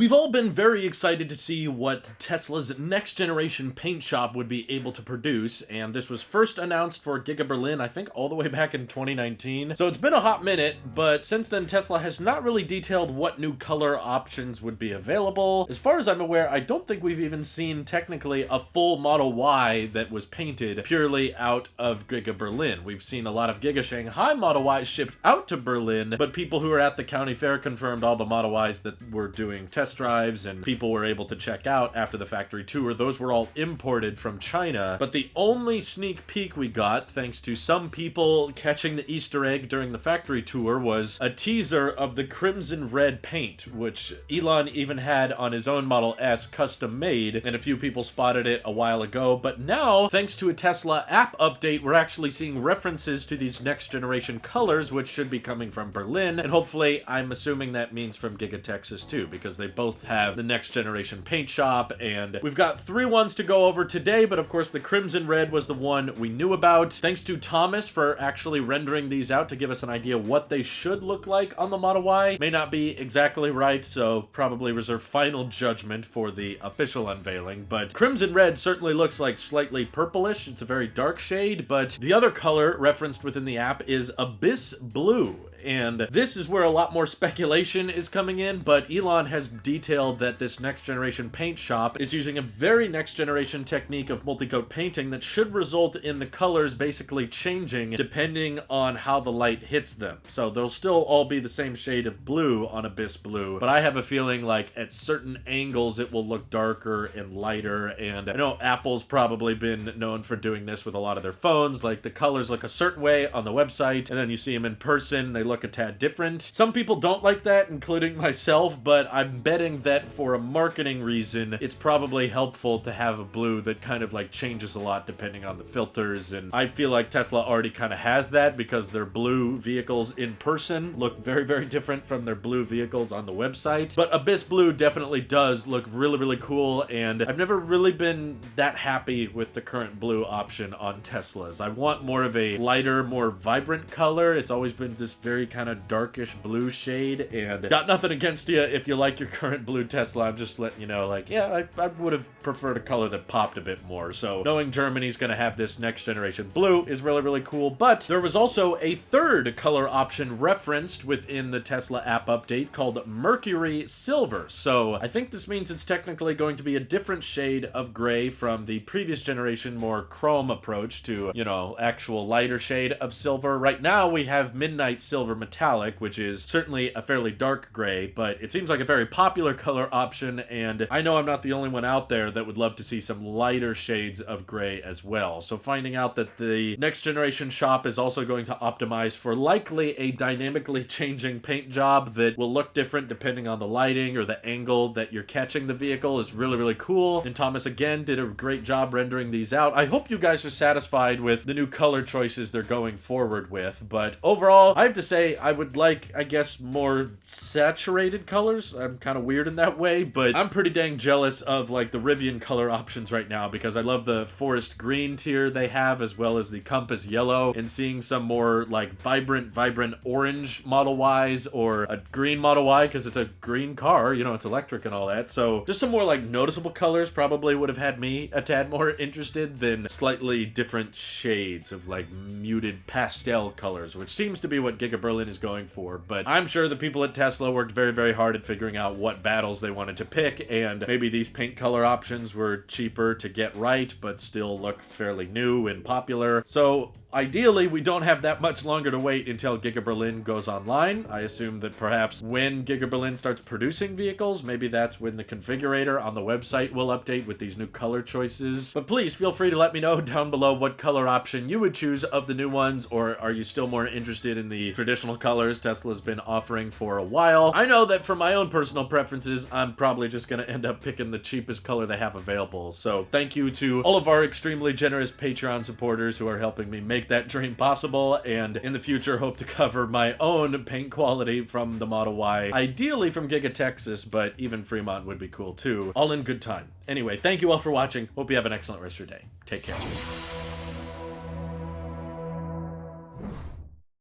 We've all been very excited to see what Tesla's next generation paint shop would be able to produce, and this was first announced for GigaBerlin, I think all the way back in 2019. So it's been a hot minute, but since then Tesla has not really detailed what new color options would be available. As far as I'm aware, I don't think we've even seen technically a full Model Y that was painted purely out of GigaBerlin. We've seen a lot of Giga Shanghai Model Ys shipped out to Berlin, but people who were at the county fair confirmed all the Model Ys that were doing test drives and people were able to check out after the factory tour, those were all imported from China. But the only sneak peek we got, thanks to some people catching the Easter egg during the factory tour, was a teaser of the crimson red paint, which Elon even had on his own Model S custom made, and a few people spotted it a while ago. But now, thanks to a Tesla app update, we're actually seeing references to these next generation colors, which should be coming from Berlin, and hopefully, I'm assuming that means from Giga Texas too, because they both have the next generation paint shop. And we've got 3 ones to go over today, but of course the crimson red was the one we knew about. Thanks to Thomas for actually rendering these out to give us an idea what they should look like on the Model Y. May not be exactly right, so probably reserve final judgment for the official unveiling, but crimson red certainly looks like slightly purplish. It's a very dark shade, but the other color referenced within the app is abyss blue. And this is where a lot more speculation is coming in, but Elon has detailed that this next generation paint shop is using a very next generation technique of multi-coat painting that should result in the colors basically changing depending on how the light hits them. So they'll still all be the same shade of blue on abyss blue, but I have a feeling like at certain angles it will look darker and lighter. And I know Apple's probably been known for doing this with a lot of their phones, like the colors look a certain way on the website and then you see them in person, they look a tad different. Some people don't like that, including myself, but I'm betting that for a marketing reason, it's probably helpful to have a blue that kind of like changes a lot depending on the filters. And I feel like Tesla already kind of has that because their blue vehicles in person look very, very different from their blue vehicles on the website. But Abyss Blue definitely does look really, really cool, and I've never really been that happy with the current blue option on Teslas. I want more of a lighter, more vibrant color. It's always been this very kind of darkish blue shade, and got nothing against you if you like your current blue Tesla. I'm just letting you know, like, yeah, I would have preferred a color that popped a bit more. So knowing Germany's gonna have this next generation blue is really, really cool. But there was also a third color option referenced within the Tesla app update called Mercury Silver. So I think this means it's technically going to be a different shade of gray from the previous generation, more chrome approach to, you know, actual lighter shade of silver. Right now we have Midnight Silver Metallic, which is certainly a fairly dark gray, but it seems like a very popular color option, and I know I'm not the only one out there that would love to see some lighter shades of gray as well. So finding out that the next generation shop is also going to optimize for likely a dynamically changing paint job that will look different depending on the lighting or the angle that you're catching the vehicle is really, really cool. And Thomas again did a great job rendering these out. I hope you guys are satisfied with the new color choices they're going forward with, but overall I have to say I would like, I guess, more saturated colors. I'm kind of weird in that way, but I'm pretty dang jealous of like the Rivian color options right now because I love the forest green tier they have as well as the compass yellow, and seeing some more like vibrant orange Model Ys or a green Model Y because it's a green car, you know, it's electric and all that. So just some more like noticeable colors probably would have had me a tad more interested than slightly different shades of like muted pastel colors, which seems to be what GigaBerlin is going for. But I'm sure the people at Tesla worked very, very hard at figuring out what battles they wanted to pick, and maybe these paint color options were cheaper to get right, but still look fairly new and popular. So ideally, we don't have that much longer to wait until GigaBerlin goes online. I assume that perhaps when GigaBerlin starts producing vehicles, maybe that's when the configurator on the website will update with these new color choices. But please feel free to let me know down below what color option you would choose of the new ones, or are you still more interested in the traditional colors Tesla's been offering for a while? I know that for my own personal preferences, I'm probably just going to end up picking the cheapest color they have available. So thank you to all of our extremely generous Patreon supporters who are helping me make that dream possible, and in the future hope to cover my own paint quality from the Model Y, ideally from Giga Texas, but even Fremont would be cool too, all in good time. Anyway, thank you all for watching. Hope you have an excellent rest of your day. Take care.